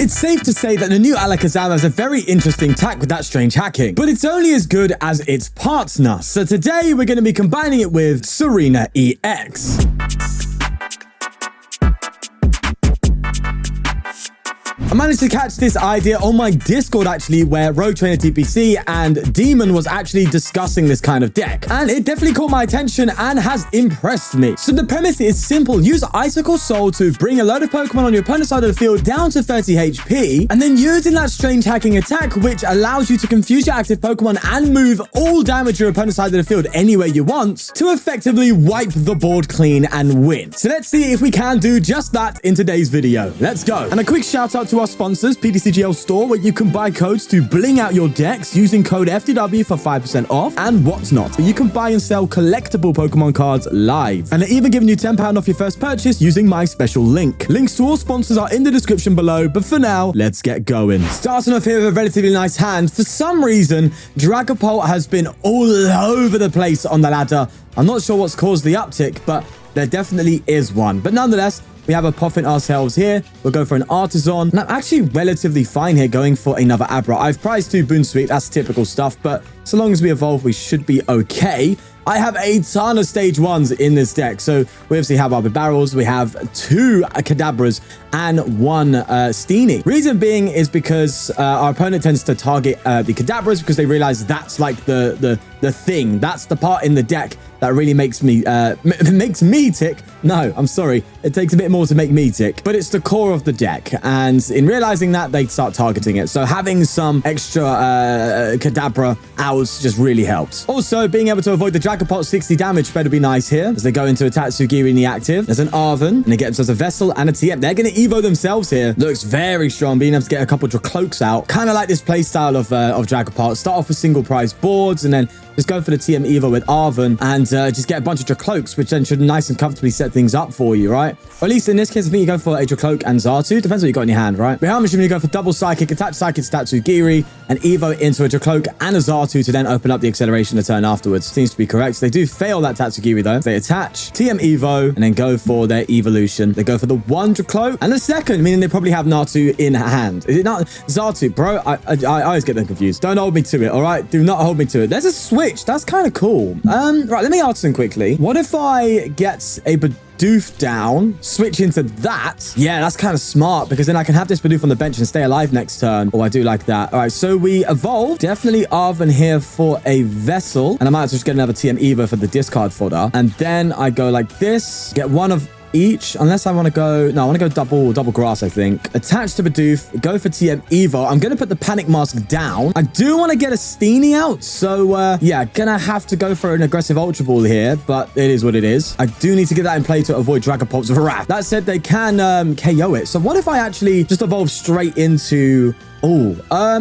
It's safe to say that the new Alakazam has a very interesting tack with that strange hacking, but it's only as good as its partner. So today we're going to be combining it with Tsareena EX. I managed to catch this idea on my Discord actually, where Rogue Trainer TPC and Demon was actually discussing this kind of deck, and it definitely caught my attention and has impressed me. So the premise is simple. Use Icicle Soul to bring a load of Pokemon on your opponent's side of the field down to 30 HP, and then using that strange hacking attack, which allows you to confuse your active Pokemon and move all damage your opponent's side of the field anywhere you want, to effectively wipe the board clean and win. So let's see if we can do just that in today's video. Let's go. And a quick shout out to our sponsors, ptcgl store, where you can buy codes to bling out your decks using code FTW for 5% off and whatnot. You can buy and sell collectible Pokemon cards live, and they're even giving you £10 off your first purchase using my special link. Links to all sponsors are in the description below, but for now, let's get going. Starting off here with a relatively nice hand. For some reason, Dragapult has been all over the place on the ladder. I'm not sure what's caused the uptick, but there definitely is one. But nonetheless, we have a Poffin ourselves here. We'll go for an Artazon. And I'm actually relatively fine here going for another Abra. I've prized 2 Bounsweet. That's typical stuff. But so long as we evolve, we should be okay. I have a ton of stage 1s in this deck. So we obviously have our Bibarels. We have 2 Kadabras and 1 Steenee. Reason being is because our opponent tends to target the Kadabras because they realize that's like the thing. That's the part in the deck that really makes me tick. No, I'm sorry. It takes a bit more to make me tick, but it's the core of the deck. And in realizing that, they start targeting it. So having some extra Kadabra outs just really helps. Also, being able to avoid the Dragapult 60 damage better be nice here as they go into a Tatsugiri in the active. There's an Arven, and they get themselves a Vessel and a TM. They're going to Evo themselves here. Looks very strong, being able to get a couple of Dracloaks out. Kind of like this playstyle of Dragapult. Start off with single prize boards and then just go for the TM Evo with Arven and just get a bunch of Dracloaks, which then should nice and comfortably set things up for you, right? Or at least in this case, I think you go for a Dracloak and Xatu. Depends what you got in your hand, right? But I'm assuming you go for double Psychic, attach Psychic to Tatsugiri, and Evo into a Dracloak and a Xatu to then open up the acceleration the turn afterwards. Seems to be correct. So they do fail that Tatsugiri though. They attach TM Evo and then go for their evolution. They go for the 1 Dracloak and the second, meaning they probably have Natu in hand. Is it not Xatu? Bro, I always get them confused. Don't hold me to it, all right? Do not hold me to it. There's a switch. That's kind of cool. Right, let me ask them quickly. What if I get a Bidoof down, switch into that? Yeah, that's kind of smart because then I can have this Bidoof on the bench and stay alive next turn. Oh, I do like that. All right, so we evolve. Definitely Arven here for a Vessel. And I might as well just get another TM Evo for the discard fodder. And then I go like this, get one of each, unless I want to go, no, I want to go double grass, I think. Attach to Bidoof, go for TM Evo. I'm going to put the Panic Mask down. I do want to get a Steenee out, so yeah, gonna have to go for an aggressive Ultra Ball here, but it is what it is. I do need to get that in play to avoid Dragapult's wrath. That said, they can KO it. So what if I actually just evolve straight into... Oh, are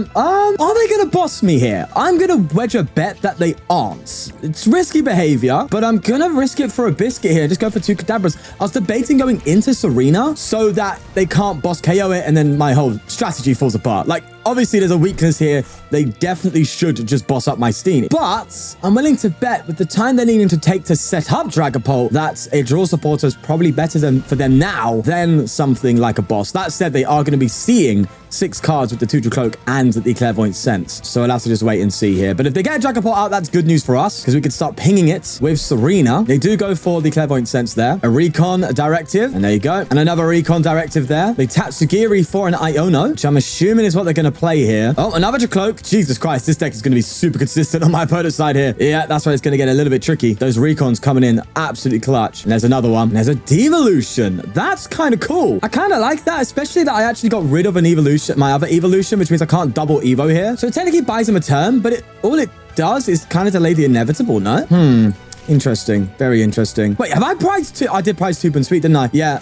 they gonna boss me here? I'm gonna wedge a bet that they aren't. It's risky behavior, but I'm gonna risk it for a biscuit here. Just go for 2 Kadabras. I was debating going into Tsareena so that they can't boss KO it, and then my whole strategy falls apart. Like, obviously, there's a weakness here. They definitely should just boss up my Steenee. But I'm willing to bet with the time they're needing to take to set up Dragapult, that a draw supporter is probably better for them now than something like a boss. That said, they are going to be seeing 6 cards with the 2 Dracloak and the Clairvoyant Sense. So I'll have to just wait and see here. But if they get Dragapult out, that's good news for us because we can start pinging it with Tsareena. They do go for the Clairvoyant Sense there. A Recon Directive. And there you go. And another Recon Directive there. They Tatsugiri for an Iono, which I'm assuming is what they're going to play here. Oh, another Dracloak. Jesus Christ, this deck is going to be super consistent on my opponent's side here. Yeah, that's why it's going to get a little bit tricky. Those Recons coming in absolutely clutch. And there's another one. And there's a Devolution. That's kind of cool. I kind of like that, especially that I actually got rid of an Evolution, my other Evolution, which means I can't double Evo here. So it technically buys him a turn, but all it does is kind of delay the inevitable, no? Interesting. Very interesting. Wait, have I prized 2? I did prize 2 Bounsweet, didn't I? Yeah,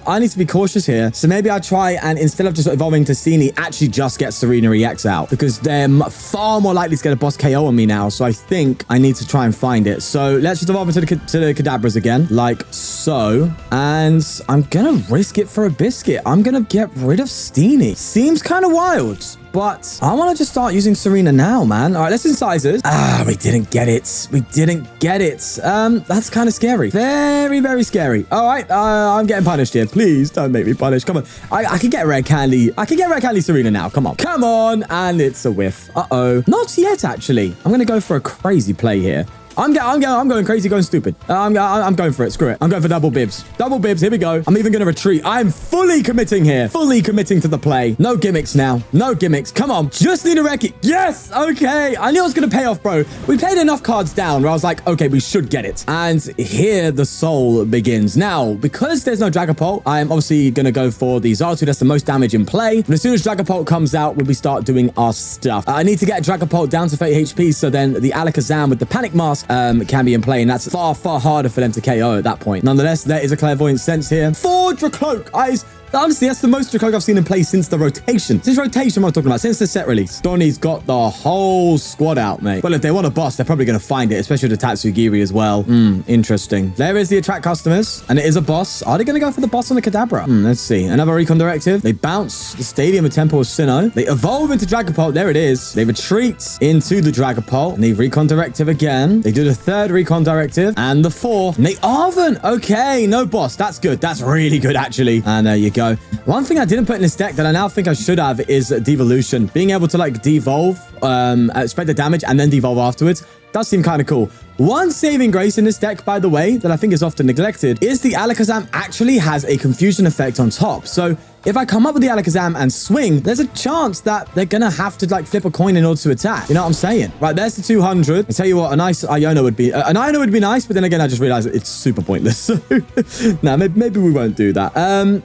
I need to be cautious here. So maybe I try and instead of just evolving to Steenee, actually just get Tsareena EX out because they're far more likely to get a boss KO on me now. So I think I need to try and find it. So let's just evolve into the Kadabras again, like so. And I'm going to risk it for a biscuit. I'm going to get rid of Steenee. Seems kind of wild. but I want to just start using Tsareena now, man. All right, let's incisors. We didn't get it. We didn't get it. That's kind of scary. Very, very scary. All right, I'm getting punished here. Please don't make me punished. Come on. I can get Rare Candy. I can get Rare Candy Tsareena now. Come on. Come on. And it's a whiff. Uh-oh. Not yet, actually. I'm going to go for a crazy play here. I'm going crazy, going stupid. I'm going for it. Screw it. I'm going for double bibs. Double bibs. Here we go. I'm even going to retreat. I'm fully committing here. Fully committing to the play. No gimmicks now. No gimmicks. Come on. Just need a wreck it. Yes. Okay. I knew it was going to pay off, bro. We played enough cards down where I was like, okay, we should get it. And here the soul begins. Now, because there's no Dragapult, I'm obviously going to go for the Xatu. That's the most damage in play. But as soon as Dragapult comes out, we start doing our stuff. I need to get Dragapult down to 30 HP. So then the Alakazam with the Panic Mask can be in play, and that's far, far harder for them to KO at that point. Nonetheless, there is a clairvoyant sense here. 4 Dracloak. Honestly, that's the most Dracloak I've seen in play since the rotation. Since rotation, what I'm talking about, since the set release. Donnie's got the whole squad out, mate. Well, if they want a boss, they're probably going to find it, especially with the Tatsugiri as well. Interesting. There is the attract customers, and it is a boss. Are they going to go for the boss on the Kadabra? Let's see. Another recon directive. They bounce the Stadium of Temple of Sinnoh. They evolve into Dragapult. There it is. They retreat into the Dragapult, and they recon directive again. They do the 3rd recon directive, and the 4th. And they Arven. Okay, no boss. That's good. That's really good, actually. And there you go. One thing I didn't put in this deck that I now think I should have is devolution. Being able to like devolve, spread the damage and then devolve afterwards does seem kind of cool. One saving grace in this deck, by the way, that I think is often neglected is the Alakazam actually has a confusion effect on top. So if I come up with the Alakazam and swing, there's a chance that they're going to have to like flip a coin in order to attack. You know what I'm saying? Right, there's the 200. I tell you what, a nice Iono would be, an Iono would be nice, but then again, I just realized it's super pointless. So nah, maybe we won't do that.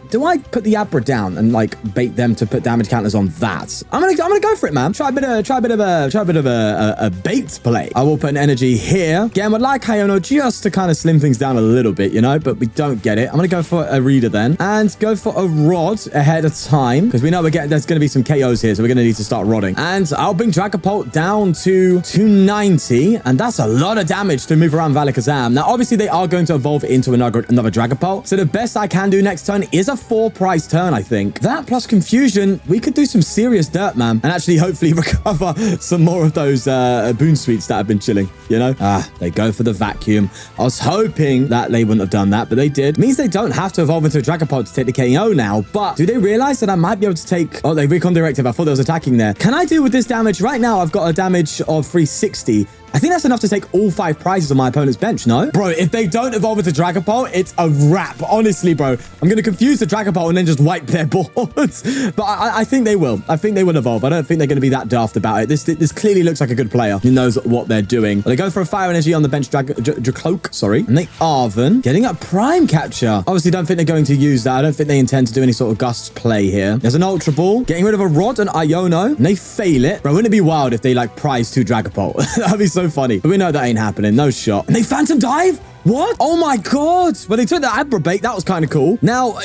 Do I put the Abra down and like bait them to put damage counters on that? I'm gonna go for it, man. Try a bit of a bait play. I will put an energy here. Again, would like Iono just to kind of slim things down a little bit, you know, but we don't get it. I'm gonna go for Irida then and go for a rod ahead of time because we know there's going to be some KOs here, so we're going to need to start rodding. And I'll bring Dragapult down to 290, and that's a lot of damage to move around Alakazam. Now, obviously, they are going to evolve into another Dragapult, so the best I can do next turn is a 4-price turn, I think. That plus Confusion, we could do some serious dirt, man, and actually hopefully recover some more of those Bounsweets that have been chilling, you know? They go for the vacuum. I was hoping that they wouldn't have done that, but they did. It means they don't have to evolve into a Dragapult to take the KO now, but do they realize that I might be able to take... Oh, they recon directive. I thought they was attacking there. Can I do with this damage? Right now, I've got a damage of 360. I think that's enough to take all 5 prizes on my opponent's bench, no? Bro, if they don't evolve into Dragapult, it's a wrap. Honestly, bro. I'm going to confuse the Dragapult and then just wipe their boards. But I think they will. I think they will evolve. I don't think they're going to be that daft about it. This clearly looks like a good player who knows what they're doing. Well, they go for a Fire Energy on the bench, Dracloak, sorry. And they Arven, getting a Prime Capture. Obviously, don't think they're going to use that. I don't think they intend to do any sort of Gusts play here. There's an Ultra Ball, getting rid of a Rod and Iono. And they fail it. Bro, wouldn't it be wild if they, like, prize 2 Dragapult? That'd be so funny. But we know that ain't happening. No shot. And they Phantom Dive? What? Oh my god. Well, they took the Abra bait. That was kind of cool. Now,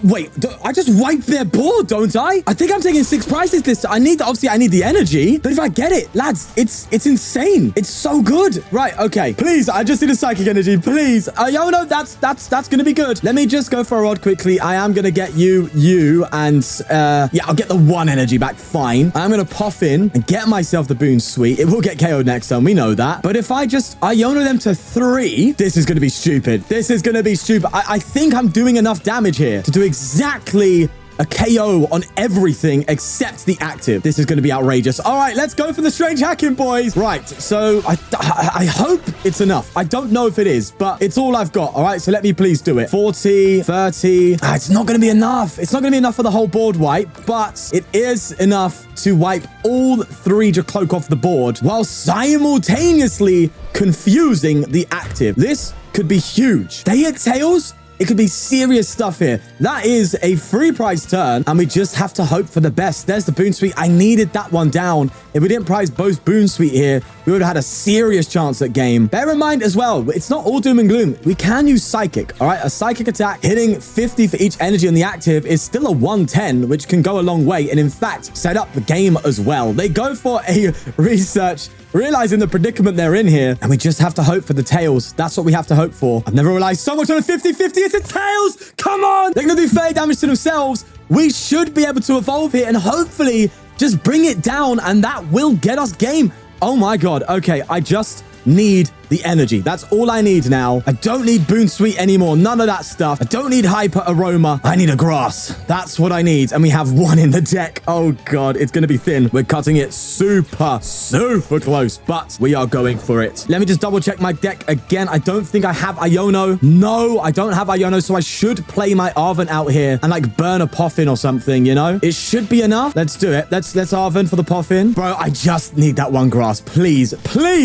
wait. I just wiped their board, don't I? I think I'm taking 6 prizes this time. Obviously, I need the energy. But if I get it, lads, it's insane. It's so good. Right, okay. Please, I just need a Psychic Energy. Please. Iono, that's going to be good. Let me just go for a rod quickly. I am going to get you, and, yeah, I'll get the 1 energy back. Fine. I'm going to puff in and get myself the Bounsweet. It will get KO'd next turn. We know that. But if I just Iono them to 3... This is going to be stupid. This is going to be stupid. I think I'm doing enough damage here to do exactly a KO on everything except the active. This is going to be outrageous. All right, let's go for the strange hacking, boys. Right, so I hope it's enough. I don't know if it is, but it's all I've got. All right, so let me please do it. 40, 30. It's not going to be enough. It's not going to be enough for the whole board wipe, but it is enough to wipe all 3 Dracloak off the board while simultaneously confusing the active. This could be huge. They hit tails. It could be serious stuff here. That is a 3-prize turn, and we just have to hope for the best. There's the Bounsweet. I needed that one down. If we didn't prize both Bounsweet here, we would have had a serious chance at game. Bear in mind as well, it's not all doom and gloom. We can use Psychic, all right? A Psychic attack hitting 50 for each energy on the active is still a 110, which can go a long way, and in fact, set up the game as well. They go for a research, realizing the predicament they're in here, and we just have to hope for the tails. That's what we have to hope for. I've never relied so much on a 50-50. It's a tails. Come on. They're going to do fair damage to themselves. We should be able to evolve here and hopefully Just bring it down, and that will get us game. Oh my God. Okay, I just need the energy. That's all I need now. I don't need Bounsweet anymore. None of that stuff. I don't need Hyper Aroma. I need a grass. That's what I need. And we have one in the deck. Oh God, it's going to be thin. We're cutting it super close, but we are going for it. Let me just double check my deck again. I don't think I have Iono. No, I don't have Iono, so I should play my Arven out here and like burn a Poffin or something, you know? It should be enough. Let's do it. Let's Arven for the Poffin. Bro, I just need that one grass. Please,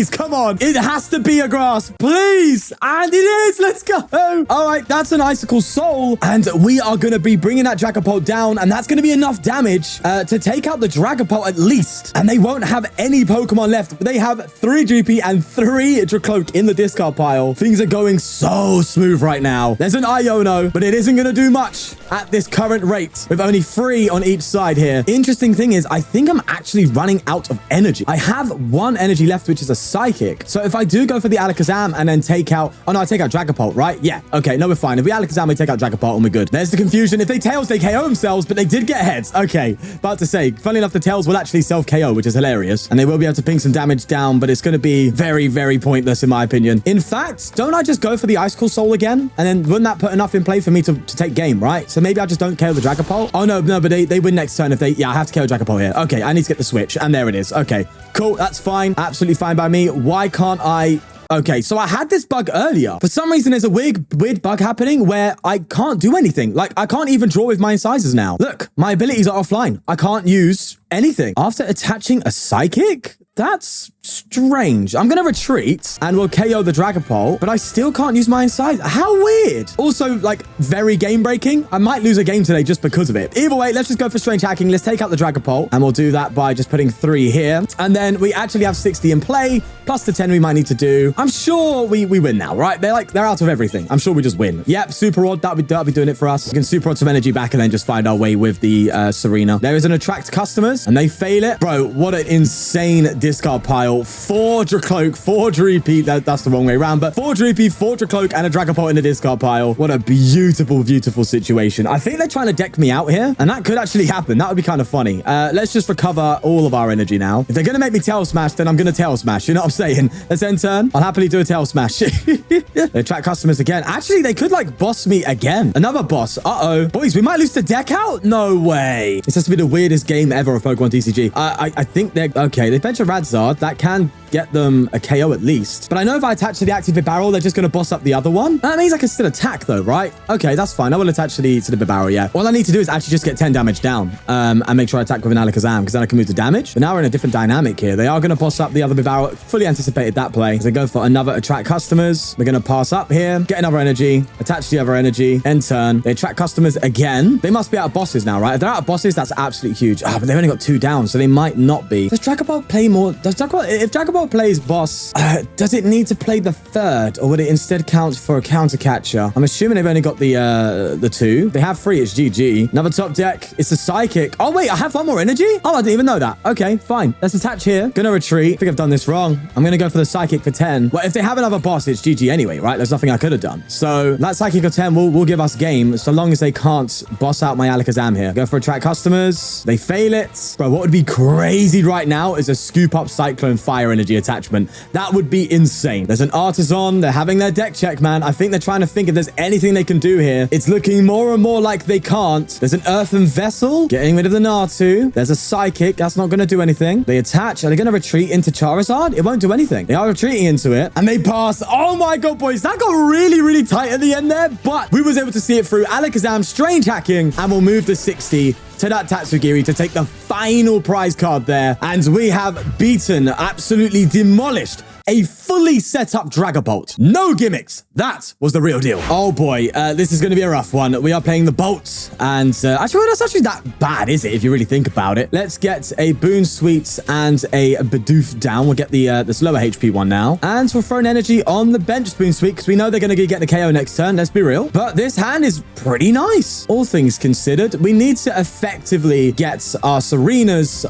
come on. It has to be a grass, please. And it is. Let's go. All right, that's an Icicle Soul. And we are going to be bringing that Dragapult down. And that's going to be enough damage to take out the Dragapult at least. And they won't have any Pokemon left. They have 3 GP and 3 Dracloak in the discard pile. Things are going so smooth right now. There's an Iono, but it isn't going to do much at this current rate with only 3 on each side here. Interesting thing is, I think I'm actually running out of energy. I have 1 energy left, which is a Psychic. So if I do go for the Alakazam and then take out... Oh, no, I take out Dragapult, right? Yeah. Okay, no, we're fine. If we Alakazam, we take out Dragapult and we're good. There's the confusion. If they Tails, they KO themselves, but they did get heads. Okay, about to say, funny enough, the Tails will actually self-KO, which is hilarious. And they will be able to ping some damage down, but it's going to be very pointless in my opinion. In fact, don't I just go for the Icicle Soul again? And then wouldn't that put enough in play for me to take game, right? So maybe I just don't KO the Dragapult. Oh, no, but they win next turn if they... Yeah, I have to KO Dragapult here. Okay, I need to get the switch. And there it is. Okay, cool. That's fine. Absolutely fine by me. Why can't I... Okay, so I had this bug earlier. For some reason, there's a weird bug happening where I can't do anything. Like, I can't even draw with my incisors now. Look, my abilities are offline. I can't use anything. After attaching a Psychic? That's strange. I'm going to retreat and we'll KO the Dragapult, but I still can't use my incisors. How weird. Also, like, very game-breaking. I might lose a game today just because of it. Either way, let's just go for strange hacking. Let's take out the Dragapult, and we'll do that by just putting 3 here. And then we actually have 60 in play, plus the 10 we might need to do. I'm sure we win now, right? They're out of everything. I'm sure we just win. Yep, Super Rod. That'll be doing it for us. We can Super Rod some energy back and then just find our way with the Tsareena. There is an attract customers, and they fail it. Bro, what an insane discard pile. 4 Dracloak, 4 Dreepy. That's the wrong way around, but 4 Dreepy, 4 Dracloak, and a Dragapult in the discard pile. What a beautiful situation. I think they're trying to deck me out here, and that could actually happen. That would be kind of funny. Let's just recover all of our energy now. If they're going to make me Tail Smash, then I'm going to Tail Smash. You know what I'm saying? Let's end turn. I'll happily do a Tail Smash. They attract customers again. Actually, they could, like, boss me again. Another boss. Uh-oh. Boys, we might lose the deck out? No way. This has to be the weirdest game ever of Pokemon TCG. I think they're... Okay, they bench a Radzard. That can get them a KO at least. But I know if I attach to the active Bibarel, they're just going to boss up the other one. That means I can still attack though, right? Okay, that's fine. I will attach to the Bibarel, yeah. All I need to do is actually just get 10 damage down and make sure I attack with an Alakazam, because then I can move to damage. But now we're in a different dynamic here. They are going to boss up the other Bibarel. Fully anticipated that play. So they go for another attract customers. We're going to pass up here, get another energy, attach the other energy, end turn. They attract customers again. They must be out of bosses now, right? If they're out of bosses, that's absolutely huge. But they've only got 2 down, so they might not be. Does Dragapult play more? If Dragapult plays boss, does it need to play the 3rd, or would it instead count for a counter catcher? I'm assuming they've only got the 2. They have 3. It's GG. Another top deck. It's a Psychic. Oh wait, I have 1 more energy. Oh, I didn't even know that. Okay, fine. Let's attach here. Gonna retreat. I think I've done this wrong. I'm gonna go for the Psychic for 10. Well, if they have another boss, it's GG anyway, right? There's nothing I could have done. So that Psychic of 10 will give us game, so long as they can't boss out my Alakazam here. Go for attract customers. They fail it. Bro, what would be crazy right now is a scoop up Cyclone Fire Energy attachment. That would be insane. There's an Artazon. They're having their deck check, man. I think they're trying to think if there's anything they can do here. It's looking more and more like they can't. There's an Earthen Vessel. Getting rid of the Natu. There's a Psychic. That's not going to do anything. They attach. Are they going to retreat into Charizard? It won't do anything. They are retreating into it. And they pass. Oh my god, boys. That got really tight at the end there. But we was able to see it through. Alakazam strange hacking. And we'll move to 60 to that Tatsugiri to take the final prize card there. And we have beaten, absolutely demolished, a fully set up Dragapult. No gimmicks. That was the real deal. Oh boy, this is going to be a rough one. We are playing the Bolts, and actually, well, that's actually that bad, is it, if you really think about it? Let's get a Bounsweet and a Bidoof down. We'll get this lower HP one now, and we'll throw an energy on the bench Bounsweet, because we know they're going to get the KO next turn, let's be real. But this hand is pretty nice, all things considered. We need to effectively get our Tsareenas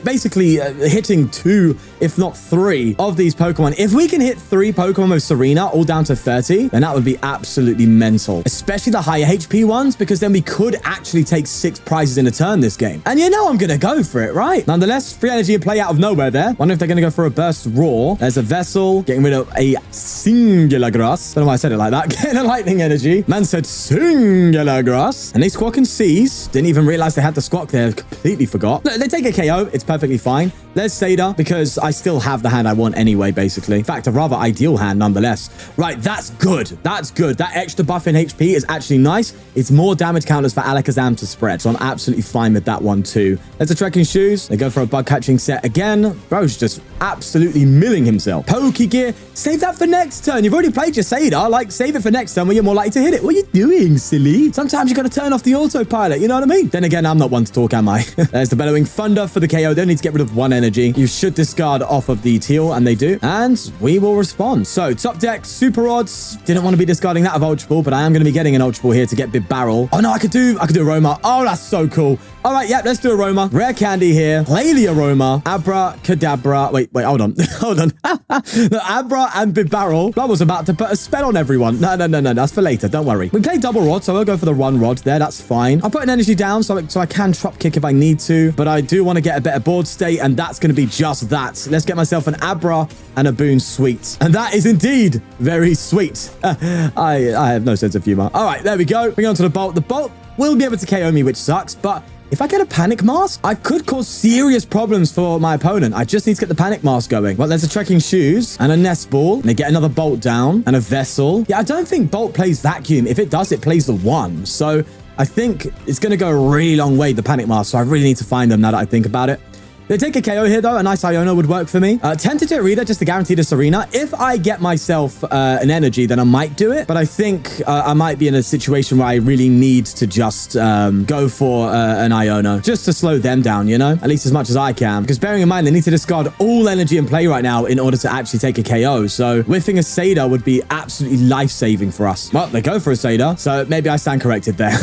basically hitting 2, if not 3, of these Pokemon. If we can hit 3 Pokemon with Tsareena all down to 30, then that would be absolutely mental. Especially the higher HP ones, because then we could actually take 6 prizes in a turn this game. And you know I'm going to go for it, right? Nonetheless, free energy and play out of nowhere there. Wonder if they're going to go for a burst roar. There's a Vessel, getting rid of a singular grass. Don't know why I said it like that. Getting a lightning energy. Man said singular grass. And they squawk and seize. Didn't even realize they had the squawk there. Completely forgot. Look, they take a KO. It's perfectly fine. There's Seda, because I still have the hand I want anyway, basically. In fact, a rather ideal hand nonetheless. Right, that's good. That's good. That extra buff in HP is actually nice. It's more damage counters for Alakazam to spread, so I'm absolutely fine with that one too. There's a trekking shoes. They go for a bug catching set again. Bro's just absolutely milling himself. Pokegear. Save that for next turn. You've already played your Seda. Like, save it for next turn when you're more likely to hit it. What are you doing, silly? Sometimes you got to turn off the autopilot. You know what I mean? Then again, I'm not one to talk, am I? There's the Bellowing Thunder for the KO. They need to get rid of 1 energy. You should discard off of the teal, and they do. And we will respond. So, top deck, Super Odds. Didn't want to be discarding that of Ultra Ball, but I am going to be getting an Ultra Ball here to get Bibarel. Oh, no, I could do Aroma. Oh, that's so cool. All right, yeah, let's do Aroma. Rare Candy here. Play the Aroma. Abra, Kadabra. Wait, hold on. Hold on. The Abra and Bibarel. I was about to put a spell on everyone. No. That's for later. Don't worry. We play double rod, so I'll go for the run rod there. That's fine. I'll put an energy down so I can drop kick if I need to, but I do want to get a better board state, and that's going to be just that. Let's get myself an Abra and a Bounsweet. And that is indeed very sweet. I have no sense of humor. All right, there we go. Bring on to the Bolt. The Bolt will be able to KO me, which sucks, but if I get a Panic Mask, I could cause serious problems for my opponent. I just need to get the Panic Mask going. Well, there's a Trekking Shoes and a Nest Ball. And they get another Bolt down and a Vessel. Yeah, I don't think Bolt plays Vacuum. If it does, it plays the 1. So I think it's going to go a really long way, the Panic Mask. So I really need to find them now that I think about it. They take a KO here, though. A nice Iono would work for me. Tempted to Irida just to guarantee the Tsareena. If I get myself an energy, then I might do it. But I think I might be in a situation where I really need to just go for an Iono. Just to slow them down, you know? At least as much as I can. Because bearing in mind, they need to discard all energy in play right now in order to actually take a KO. So whiffing a Seda would be absolutely life-saving for us. Well, they go for a Seda. So maybe I stand corrected there.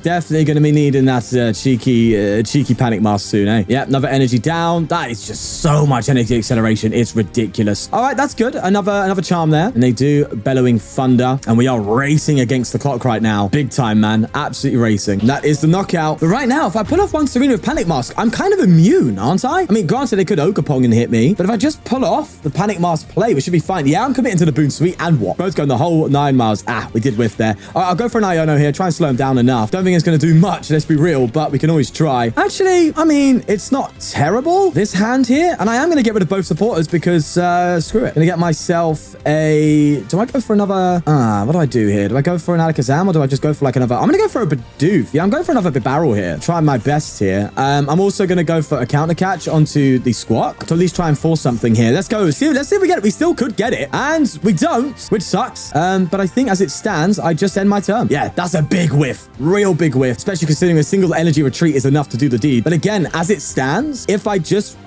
Definitely going to be needing that cheeky Panic Mask soon, eh? Yeah, another energy down. That is just so much energy acceleration. It's ridiculous. All right, that's good. Another charm there. And they do Bellowing Thunder. And we are racing against the clock right now. Big time, man. Absolutely racing. That is the knockout. But right now, if I pull off one Tsareena with Panic Mask, I'm kind of immune, aren't I? I mean, granted, they could Okapong and hit me. But if I just pull off the Panic Mask play, we should be fine. Yeah, I'm committing to the Bounsweet and what? Both going the whole 9 miles. Ah, we did whiff there. All right, I'll go for an Iono here. Try and slow him down enough. Don't think it's going to do much. Let's be real. But we can always try. Actually, I mean, it's not terrible. This hand here, and I am going to get rid of both supporters because screw it. Gonna get myself a... Do I go for another... what do I do here? Do I go for an Alakazam or do I just go for like another... I'm gonna go for a Bidoof. Yeah, I'm going for another Bibarel here. Trying my best here. I'm also gonna go for a counter catch onto the Squawk to at least try and force something here. Let's go. Let's see if we get it. We still could get it, and we don't, which sucks. But I think as it stands, I just end my turn. Yeah, that's a big whiff. Real big whiff, especially considering a single energy retreat is enough to do the deed. But again, as it stands, if I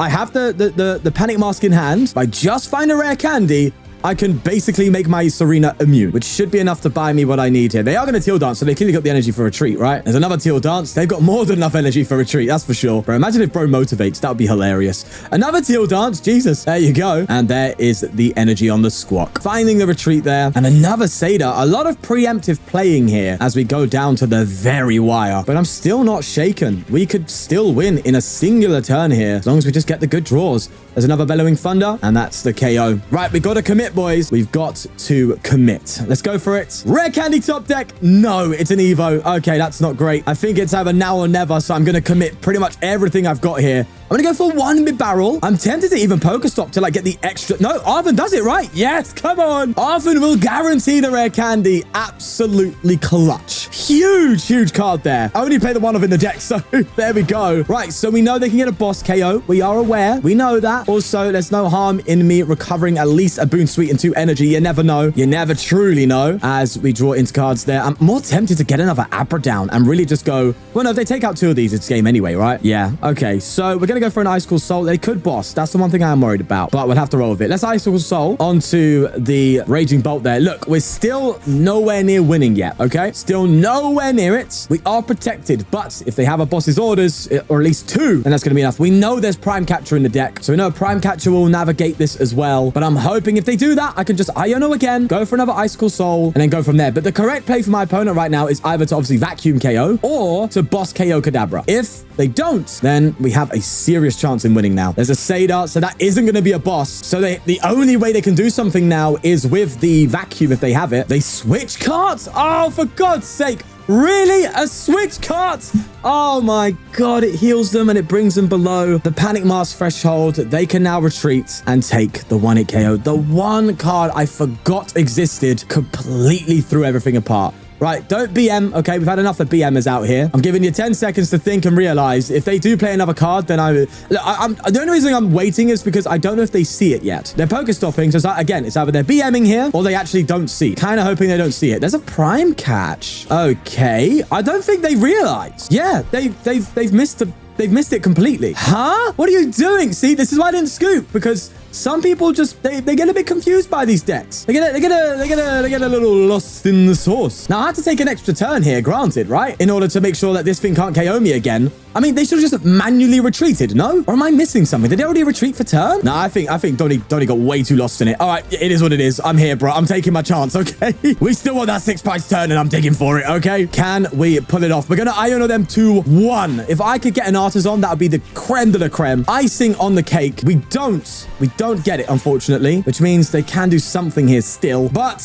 have the Panic Mask in hand. If I just find a Rare Candy, I can basically make my Tsareena immune, which should be enough to buy me what I need here. They are going to Teal Dance, so they clearly got the energy for retreat, right? There's another Teal Dance. They've got more than enough energy for retreat, that's for sure. Bro, imagine if Bro motivates. That would be hilarious. Another Teal Dance. Jesus. There you go. And there is the energy on the Squawk. Finding the retreat there. And another Seda. A lot of preemptive playing here as we go down to the very wire. But I'm still not shaken. We could still win in a singular turn here, as long as we just get the good draws. There's another Bellowing Thunder, and that's the KO. Right, we got to commit, boys. We've got to commit. Let's go for it. Rare Candy top deck. No, it's an Evo. Okay, that's not great. I think it's either now or never, so I'm going to commit pretty much everything I've got here. I'm going to go for one Bibarel. I'm tempted to even Pokestop to like get the extra. No, Arven does it right. Yes, come on. Arven will guarantee the Rare Candy. Absolutely clutch. Huge card there. I only play the one of in the deck, so there we go. Right, so we know they can get a boss KO. We are aware. We know that. Also, there's no harm in me recovering at least a Bounsweet Bounsweet and 2 energy. You never know. You never truly know as we draw into cards there. I'm more tempted to get another Abra down and really just go... Well, no, if they take out 2 of these, it's game anyway, right? Yeah. Okay, so we're going to go for an Icicle Soul. They could boss. That's the one thing I'm worried about, but we'll have to roll with it. Let's Icicle Soul onto the Raging Bolt there. Look, we're still nowhere near winning yet, okay? Still nowhere near it. We are protected, but if they have a boss's orders, or at least 2, then that's going to be enough. We know there's Prime Catcher in the deck, so we know a Prime Catcher will navigate this as well, but I'm hoping if they do that, I can just Iono again, go for another Icicle Soul, and then go from there. But the correct play for my opponent right now is either to obviously Vacuum KO or to boss KO Kadabra. If they don't, then we have a serious chance in winning now. There's a Sadar, so that isn't going to be a boss. So the only way they can do something now is with the Vacuum if they have it. They switch cards? Oh, for God's sake. Really? A switch card? Oh my God, it heals them and it brings them below the Panic Mask threshold. They can now retreat and take the 1-hit KO. The one card I forgot existed completely threw everything apart. Right, don't BM, okay? We've had enough of BMers out here. I'm giving you 10 seconds to think and realize if they do play another card, then the only reason I'm waiting is because I don't know if they see it yet. They're poker stopping, so again, it's either they're BMing here or they actually don't see. Kind of hoping they don't see it. There's a Prime Catch. Okay, I don't think they realize. Yeah, they've missed it completely. Huh? What are you doing? See, this is why I didn't scoop, because some people just, they get a bit confused by these decks. They get a little lost in the sauce. Now, I had to take an extra turn here, granted, right? In order to make sure that this thing can't KO me again. I mean, they should have just manually retreated, no? Or am I missing something? Did they already retreat for turn? No, I think Donnie got way too lost in it. All right, it is what it is. I'm here, bro. I'm taking my chance, okay? We still want that 6-price turn, and I'm digging for it, okay? Can we pull it off? We're going to Iono them to 1. If I could get an Artazon, that would be the creme de la creme. Icing on the cake. We don't get it, unfortunately, which means they can do something here still. But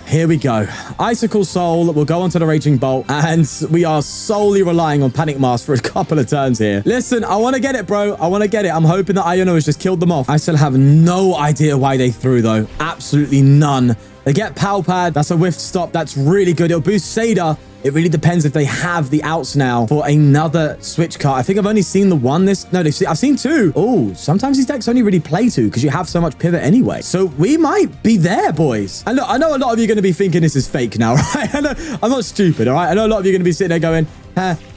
here we go. Icicle Soul will go onto the Raging Bolt, and we are solely relying on Panic Mask for a couple of turns here. Listen, I want to get it, bro. I want to get it. I'm hoping that Iono has just killed them off. I still have no idea why they threw, though. Absolutely none. They get PAL Pad. That's a whiff stop. That's really good. It'll boost Sadar. It really depends if they have the outs now for another switch card. I think I've only seen the one I've seen 2. Oh, sometimes these decks only really play 2 because you have so much pivot anyway. So we might be there, boys. And look, I know a lot of you are going to be thinking this is fake now, right? I'm not stupid, all right? I know a lot of you are going to be sitting there going,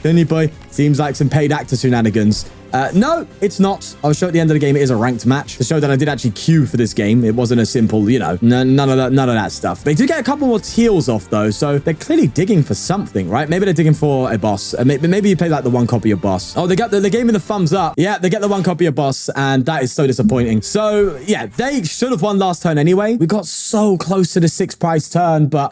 Donny boy, seems like some paid actor shenanigans. No, it's not. I'll show at the end of the game it is a ranked match to show that I did actually queue for this game. It wasn't a simple, you know, none of that stuff. They do get a couple more teals off though, so they're clearly digging for something, right? Maybe they're digging for a boss. Maybe you play like the 1 copy of boss. Oh, they gave me the thumbs up. Yeah, they get the 1 copy of boss, and that is so disappointing. So yeah, they should have won last turn anyway. We got so close to the 6-price turn, but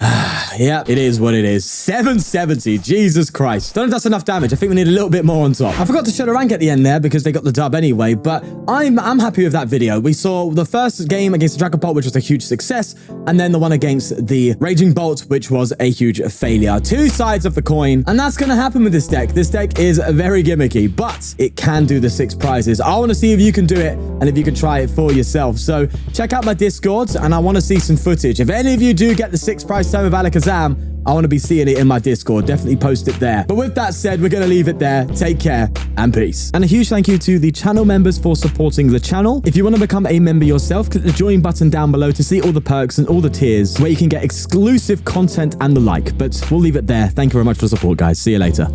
yeah, it is what it is. 770, Jesus Christ. Don't know if that's enough damage. I think we need a little bit more on top. I forgot to show the rank at the end there because they got the dub anyway, but I'm happy with that video. We saw the first game against the Dragapult, which was a huge success, and then the one against the Raging Bolt, which was a huge failure. 2 sides of the coin, and that's going to happen with this deck. This deck is very gimmicky, but it can do the 6 prizes. I want to see if you can do it and if you can try it for yourself. So check out my Discord, and I want to see some footage. If any of you do get the 6-price turn with Alakazam, I want to be seeing it in my Discord. Definitely post it there. But with that said, we're going to leave it there. Take care and peace. And a huge thank you to the channel members for supporting the channel. If you want to become a member yourself, click the join button down below to see all the perks and all the tiers where you can get exclusive content and the like. But we'll leave it there. Thank you very much for the support, guys. See you later.